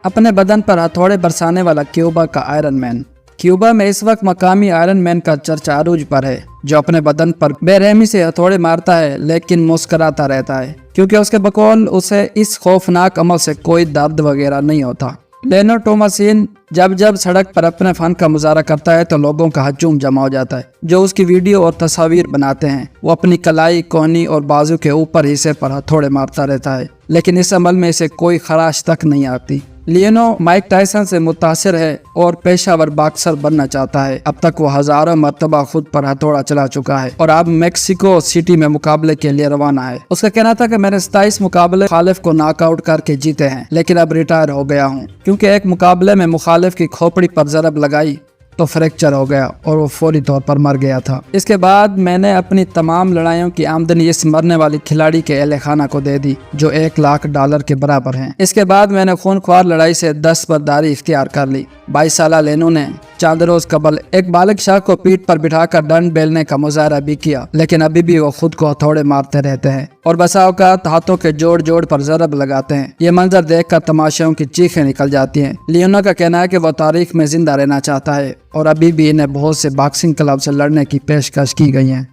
अपने बदन पर हथौड़े बरसाने वाला क्यूबा का आयरन मैन। क्यूबा में इस वक्त मकामी आयरन मैन का चर्चा अरूज पर है, जो अपने बदन पर बेरहमी से हथौड़े मारता है लेकिन मुस्कुराता रहता है, क्योंकि उसके बकौल उसे इस खौफनाक अमल से कोई दर्द वगैरह नहीं होता। लेनो टोमासिन जब सड़क पर अपने फन का मुजाहरा करता है तो लोगों का हजूम जमा हो जाता है, जो उसकी वीडियो और तस्वीर बनाते हैं। वो अपनी कलाई, कोहनी और बाजू के ऊपर हिस्से पर हथौड़े मारता रहता है, लेकिन इस अमल में इसे कोई खराश तक नहीं आती। लियोनो माइक टायसन से मुतासिर है और पेशावर बॉक्सर बनना चाहता है। अब तक वो हजारों मरतबा खुद पर हथौड़ा चला चुका है और अब मेक्सिको सिटी में मुकाबले के लिए रवाना है। उसका कहना था कि मैंने 27 मुकाबले मुखालिफ को नॉकआउट करके जीते हैं, लेकिन अब रिटायर हो गया हूँ, क्योंकि एक मुकाबले में मुखालिफ की खोपड़ी पर जरब लगाई तो फ्रैक्चर हो गया और वो फौरी तौर पर मर गया था। इसके बाद मैंने अपनी तमाम लड़ाइयों की आमदनी इस मरने वाली खिलाड़ी के अहले खाना को दे दी, जो $1 लाख के बराबर है। इसके बाद मैंने खूनख्वार लड़ाई से दस्तबरदारी इख्तियार कर ली। 22 साल लेनो ने चंद रोज कबल एक बालिग शाह को पीठ पर बिठाकर डंड बेलने का मुजाहरा भी किया, लेकिन अभी भी वो खुद को हथौड़े मारते रहते हैं और बसा औकात हाथों के जोड़ जोड़ पर जरब लगाते हैं। ये मंजर देखकर तमाशाओं की चीखें निकल जाती हैं। लियोनो का कहना है कि वो तारीख में जिंदा रहना चाहता है और अभी भी इन्हें बहुत से बॉक्सिंग क्लब से लड़ने की पेशकश की गई है।